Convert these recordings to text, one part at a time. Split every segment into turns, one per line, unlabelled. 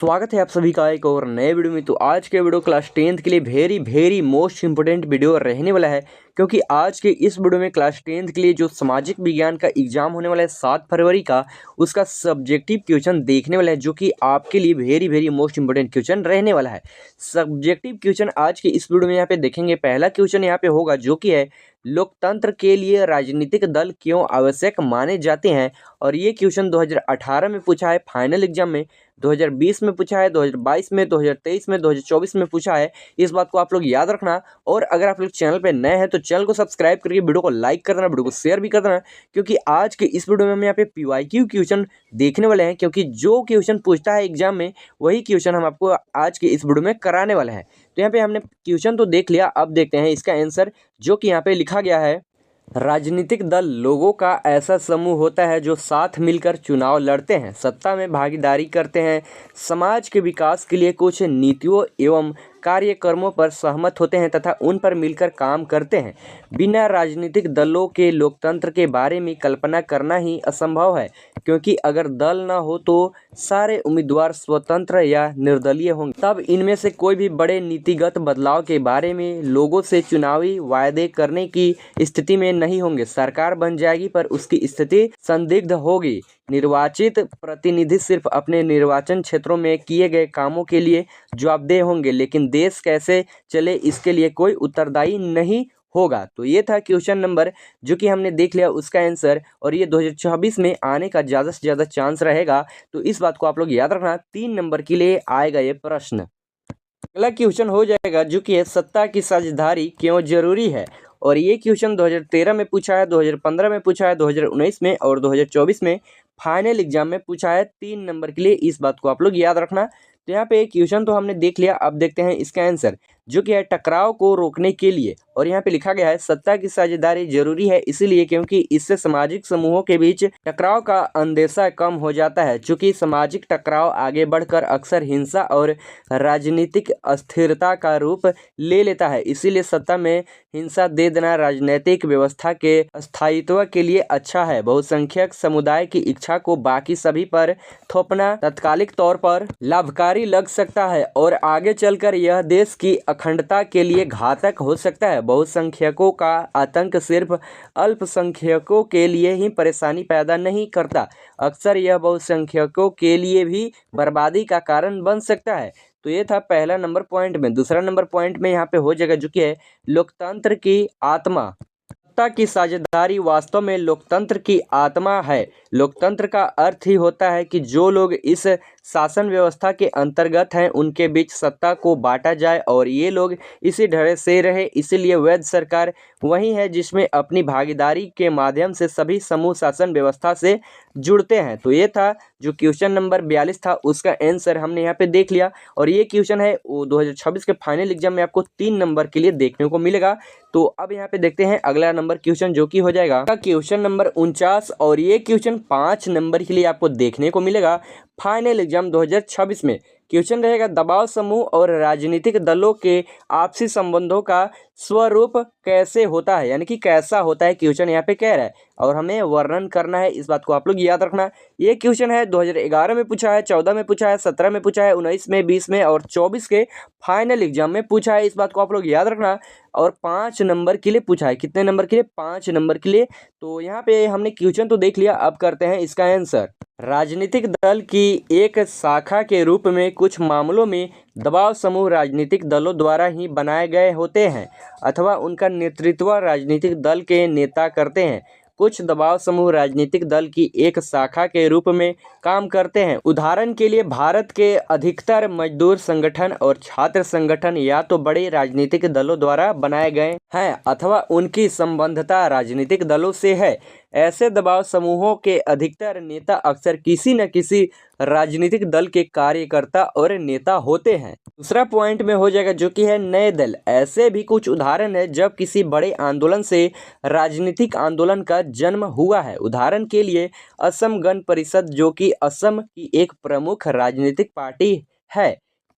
स्वागत है आप सभी का एक और नए वीडियो में। तो आज के वीडियो क्लास 10th के लिए वेरी मोस्ट इंपोर्टेंट वीडियो रहने वाला है, क्योंकि आज के इस वीडियो में क्लास 10th के लिए जो सामाजिक विज्ञान का एग्जाम होने वाला है 7 फरवरी का, उसका सब्जेक्टिव क्वेश्चन देखने वाला है, जो कि आपके लिए वेरी मोस्ट इंपोर्टेंट क्वेश्चन रहने वाला है। सब्जेक्टिव क्वेश्चन आज के इस वीडियो में यहाँ पे देखेंगे। पहला क्वेश्चन यहाँ पे होगा जो कि है, लोकतंत्र के लिए राजनीतिक दल क्यों आवश्यक माने जाते हैं। और ये क्वेश्चन 2018 में पूछा है फाइनल एग्जाम में, 2020 में पूछा है, 2022 में, 2023 में, 2024 में पूछा है। इस बात को आप लोग याद रखना। और अगर आप लोग चैनल पे नए हैं तो चैनल को सब्सक्राइब करके वीडियो को लाइक कर देना, वीडियो को शेयर भी कर देना, क्योंकि आज के इस वीडियो में हम यहाँ पे PYQ क्वेश्चन देखने वाले हैं। क्योंकि जो क्वेश्चन पूछता है एग्जाम में वही क्वेश्चन हम आपको आज के इस वीडियो में कराने वाले हैं। तो यहाँ पे हमने क्वेश्चन तो देख लिया, अब देखते हैं इसका आंसर, जो कि यहाँ पे लिखा गया है। राजनीतिक दल लोगों का ऐसा समूह होता है जो साथ मिलकर चुनाव लड़ते हैं, सत्ता में भागीदारी करते हैं, समाज के विकास के लिए कुछ नीतियों एवं कार्यक्रमों पर सहमत होते हैं तथा उन पर मिलकर काम करते हैं। बिना राजनीतिक दलों के लोकतंत्र के बारे में कल्पना करना ही असंभव है, क्योंकि अगर दल न हो तो सारे उम्मीदवार स्वतंत्र या निर्दलीय होंगे। तब इनमें से कोई भी बड़े नीतिगत बदलाव के बारे में लोगों से चुनावी वायदे करने की स्थिति में नहीं होंगे। सरकार बन जाएगी पर उसकी स्थिति संदिग्ध होगी। निर्वाचित प्रतिनिधि सिर्फ अपने निर्वाचन क्षेत्रों में किए गए कामों के लिए जवाबदेह होंगे, लेकिन देश कैसे चले इसके लिए कोई उत्तरदायी नहीं होगा। तो ये था क्वेश्चन नंबर, जो कि हमने देख लिया उसका आंसर। और ये 2024 में आने का ज़्यादा से ज़्यादा चांस रहेगा, तो इस बात को आप लोग याद रखना। 3 नंबर के लिए आएगा ये प्रश्न। अगला क्वेश्चन हो जाएगा जो कि है, सत्ता की साझेदारी क्यों जरूरी है। और ये क्वेश्चन 2013 में पूछा है, 2015 में पूछा है, 2019 में और 2024 में फाइनल एग्जाम में पूछा है। 3 नंबर के लिए इस बात को आप लोग याद रखना। तो यहाँ पे क्वेश्चन तो हमने देख लिया, अब देखते हैं इसका आंसर, जो कि है टकराव को रोकने के लिए। और यहाँ पे लिखा गया है, सत्ता की साझेदारी जरूरी है इसलिए क्योंकि इससे सामाजिक समूहों के बीच टकराव का अंदेशा कम हो जाता है। चूंकि सामाजिक टकराव आगे बढ़कर अक्सर हिंसा और राजनीतिक अस्थिरता का रूप ले लेता है, इसीलिए सत्ता में हिंसा दे देना राजनीतिक व्यवस्था के स्थायित्व के लिए अच्छा है। बहुसंख्यक समुदाय की इच्छा को बाकी सभी पर थोपना तात्कालिक तौर पर लाभकारी लग सकता है और आगे चलकर यह देश की अखंडता के लिए घातक हो सकता है। बहुसंख्यकों का आतंक सिर्फ अल्पसंख्यकों के लिए ही परेशानी पैदा नहीं करता, अक्सर यह बहुसंख्यकों के लिए भी बर्बादी का कारण बन सकता है। तो ये था पहला नंबर पॉइंट में। दूसरा नंबर पॉइंट में यहाँ पे हो जाएगा जो कि है, लोकतंत्र की आत्मा। सत्ता की साझेदारी वास्तव में लोकतंत्र की आत्मा है। लोकतंत्र का अर्थ ही होता है कि जो लोग इस शासन व्यवस्था के अंतर्गत हैं उनके बीच सत्ता को बांटा जाए और ये लोग इसी ढंग से रहे। इसीलिए वैध सरकार वही है जिसमें अपनी भागीदारी के माध्यम से सभी समूह शासन व्यवस्था से जुड़ते हैं। तो ये था जो क्वेश्चन नंबर 42 था, उसका आंसर हमने यहाँ पे देख लिया। और ये क्वेश्चन है वो 2026 के फाइनल एग्जाम में आपको 3 नंबर के लिए देखने को मिलेगा। तो अब यहाँ पे देखते हैं अगला नंबर क्वेश्चन, जो कि हो जाएगा क्वेश्चन नंबर 49। और ये क्वेश्चन 5 नंबर के लिए आपको देखने को मिलेगा फाइनल एग्जाम 2026 में। क्वेश्चन रहेगा, दबाव समूह और राजनीतिक दलों के आपसी संबंधों का स्वरूप कैसे होता है, यानी कि कैसा होता है, क्वेश्चन यहाँ पे कह रहा है और हमें वर्णन करना है। इस बात को आप लोग याद रखना। ये क्वेश्चन है 2011 में पूछा है, 14 में पूछा है, 17 में पूछा है, 19 में, 20 में और 24 के फाइनल एग्जाम में पूछा है। इस बात को आप लोग याद रखना। और 5 नंबर के लिए पूछा है। कितने नंबर के लिए? 5 नंबर के लिए। तो यहाँ पे हमने क्वेश्चन तो देख लिया, अब करते हैं इसका आंसर। राजनीतिक दल की एक शाखा के रूप में कुछ मामलों में दबाव समूह राजनीतिक दलों द्वारा ही बनाए गए होते हैं अथवा उनका नेतृत्व राजनीतिक दल के नेता करते हैं। कुछ दबाव समूह राजनीतिक दल की एक शाखा के रूप में काम करते हैं। उदाहरण के लिए भारत के अधिकतर मजदूर संगठन और छात्र संगठन या तो बड़े राजनीतिक दलों द्वारा बनाए गए हैं अथवा उनकी संबद्धता राजनीतिक दलों से है। ऐसे दबाव समूहों के अधिकतर नेता अक्सर किसी न किसी राजनीतिक दल के कार्यकर्ता और नेता होते हैं। दूसरा पॉइंट में हो जाएगा जो कि है नए दल। ऐसे भी कुछ उदाहरण है जब किसी बड़े आंदोलन से राजनीतिक आंदोलन का जन्म हुआ है। उदाहरण के लिए असम गण परिषद, जो कि असम की एक प्रमुख राजनीतिक पार्टी है,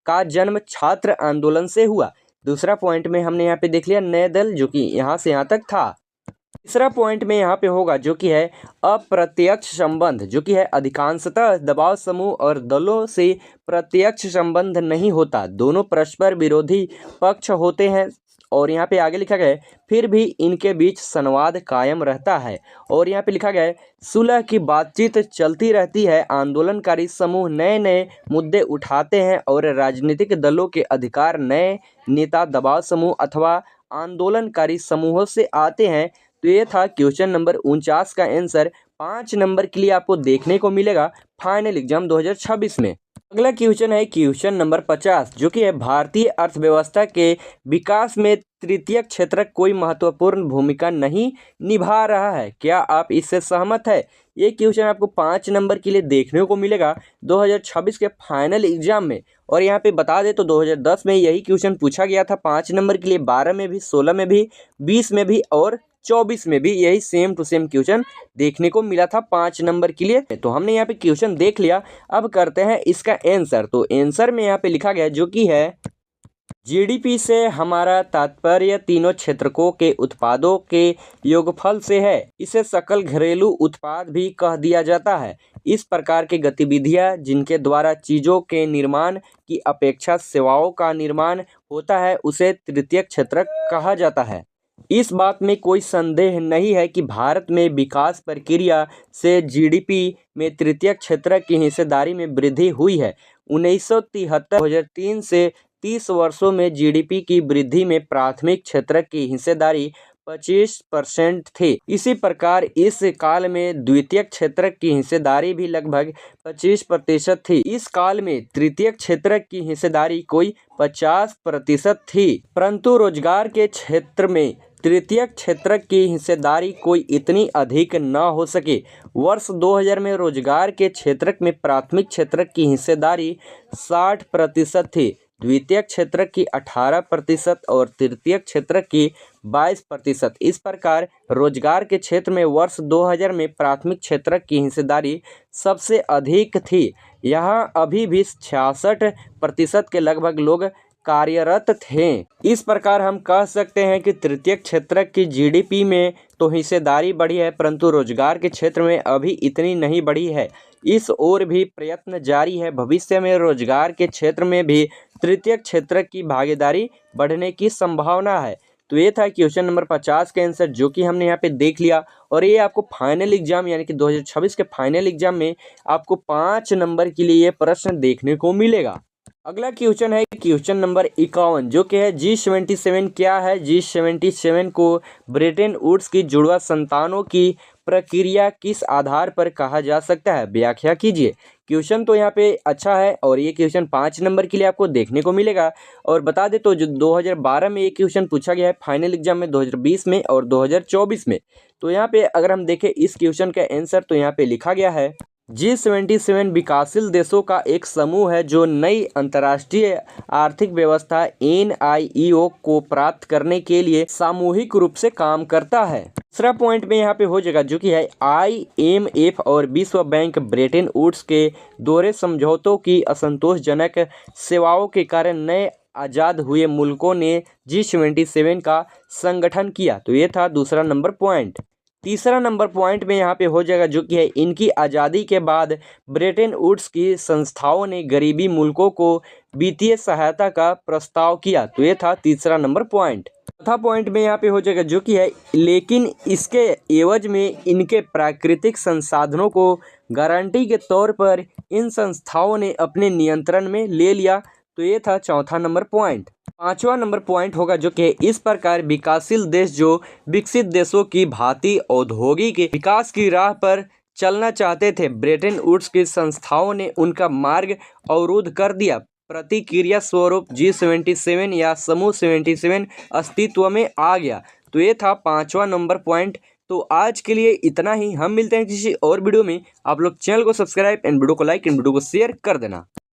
का जन्म छात्र आंदोलन से हुआ। दूसरा पॉइंट में हमने यहाँ पे देख लिया नए दल, जो कि यहाँ से यहाँ तक था। तीसरा पॉइंट में यहाँ पे होगा जो कि है अप्रत्यक्ष संबंध, जो कि है अधिकांशतः दबाव समूह और दलों से प्रत्यक्ष संबंध नहीं होता, दोनों परस्पर विरोधी पक्ष होते हैं। और यहाँ पे आगे लिखा गया है फिर भी इनके बीच संवाद कायम रहता है। और यहाँ पे लिखा गया है सुलह की बातचीत चलती रहती है, आंदोलनकारी समूह नए नए मुद्दे उठाते हैं और राजनीतिक दलों के अधिकार नए नेता दबाव समूह अथवा आंदोलनकारी समूहों से आते हैं। तो ये था क्वेश्चन नंबर 49 का आंसर 5 नंबर के लिए आपको देखने को मिलेगा फाइनल एग्जाम 2026 में। अगला क्वेश्चन है क्वेश्चन नंबर 50, जो कि है भारतीय अर्थव्यवस्था के विकास में तृतीय क्षेत्र कोई महत्वपूर्ण भूमिका नहीं निभा रहा है, क्या आप इससे सहमत है? ये क्वेश्चन आपको 5 नंबर के लिए देखने को मिलेगा 2026 के फाइनल एग्जाम में। और यहाँ पे बता दे तो 2010 में यही क्वेश्चन पूछा गया था 5 नंबर के लिए, 12 में भी, 16 में भी, 20 में भी और 24 में भी यही सेम टू सेम क्वेश्चन देखने को मिला था 5 नंबर के लिए। तो हमने यहाँ पे क्वेश्चन देख लिया, अब करते हैं इसका आंसर। तो आंसर में यहाँ पे लिखा गया जो कि है जीडीपी से हमारा तात्पर्य तीनों क्षेत्रकों के उत्पादों के योगफल से है, इसे सकल घरेलू उत्पाद भी कह दिया जाता है। इस प्रकार की गतिविधियां जिनके द्वारा चीज़ों के निर्माण की अपेक्षा सेवाओं का निर्माण होता है उसे तृतीय क्षेत्र कहा जाता है। इस बात में कोई संदेह नहीं है कि भारत में विकास प्रक्रिया से जीडीपी में तृतीय क्षेत्र की हिस्सेदारी में वृद्धि हुई है। 1973-2003 से 30 वर्षों में जीडीपी की वृद्धि में प्राथमिक क्षेत्र की हिस्सेदारी 25% थी। इसी प्रकार इस काल में द्वितीय क्षेत्र की हिस्सेदारी भी लगभग 25% थी। इस काल में तृतीय क्षेत्र की हिस्सेदारी कोई 50% थी, परंतु रोजगार के क्षेत्र में तृतीय क्षेत्र की हिस्सेदारी कोई इतनी अधिक न हो सके। वर्ष 2000 में रोजगार के क्षेत्र में प्राथमिक क्षेत्र की हिस्सेदारी 60% थी, द्वितीय क्षेत्र की 18% और तृतीय क्षेत्र की 22%। इस प्रकार रोजगार के क्षेत्र में वर्ष 2000 में प्राथमिक क्षेत्र की हिस्सेदारी सबसे अधिक थी। यहाँ अभी भी 66% के लगभग लोग कार्यरत थे। इस प्रकार हम कह सकते हैं कि तृतीय क्षेत्र की जीडीपी में तो हिस्सेदारी बढ़ी है, परंतु रोजगार के क्षेत्र में अभी इतनी नहीं बढ़ी है। इस ओर भी प्रयत्न जारी है, भविष्य में रोजगार के क्षेत्र में भी तृतीय क्षेत्र की भागीदारी बढ़ने की संभावना है। तो ये था क्वेश्चन नंबर 50 का आंसर, जो कि हमने यहाँ पे देख लिया। और ये आपको फाइनल एग्जाम यानी कि 2026 के फाइनल एग्जाम में आपको 5 नंबर के लिए ये प्रश्न देखने को मिलेगा। अगला क्वेश्चन है क्वेश्चन नंबर 51, जो कि है G77 क्या है? G77 को ब्रेटन वुड्स की जुड़वा संतानों की प्रक्रिया किस आधार पर कहा जा सकता है, व्याख्या कीजिए। क्वेश्चन तो यहाँ पे अच्छा है और ये क्वेश्चन 5 नंबर के लिए आपको देखने को मिलेगा। और बता दे तो जो 2012 में ये क्वेश्चन पूछा गया है फाइनल एग्जाम में, 2020 में और 2024 में। तो यहाँ पे अगर हम देखें इस क्वेश्चन का आंसर तो यहाँ पे लिखा गया है G77 विकासशील देशों का एक समूह है जो नई अंतर्राष्ट्रीय आर्थिक व्यवस्था NIEO को प्राप्त करने के लिए सामूहिक रूप से काम करता है। दूसरा पॉइंट में यहाँ पे हो जाएगा जो कि है IMF और विश्व बैंक ब्रेटन वुड्स के दोहरे समझौतों की असंतोषजनक सेवाओं के कारण नए आज़ाद हुए मुल्कों ने G77 का संगठन किया। तो ये था दूसरा नंबर पॉइंट। तीसरा नंबर पॉइंट में यहाँ पे हो जाएगा जो कि है इनकी आज़ादी के बाद ब्रेटन वुड्स की संस्थाओं ने गरीबी मुल्कों को वित्तीय सहायता का प्रस्ताव किया। तो ये था तीसरा नंबर पॉइंट। चौथा पॉइंट में यहाँ पे हो जाएगा जो कि है लेकिन इसके एवज में इनके प्राकृतिक संसाधनों को गारंटी के तौर पर इन संस्थाओं ने अपने नियंत्रण में ले लिया। तो ये था चौथा नंबर पॉइंट। पांचवा नंबर पॉइंट होगा जो कि इस प्रकार विकासशील देश जो विकसित देशों की भांति औद्योगिक विकास की राह पर चलना चाहते थे, ब्रेटन वुड्स की संस्थाओं ने उनका मार्ग अवरुद्ध कर दिया। प्रतिक्रिया स्वरूप G77 या समूह 77 अस्तित्व में आ गया। तो ये था पांचवा नंबर पॉइंट। तो आज के लिए इतना ही, हम मिलते हैं किसी और वीडियो में। आप लोग चैनल को सब्सक्राइब एंड वीडियो को लाइक एंड वीडियो को शेयर कर देना।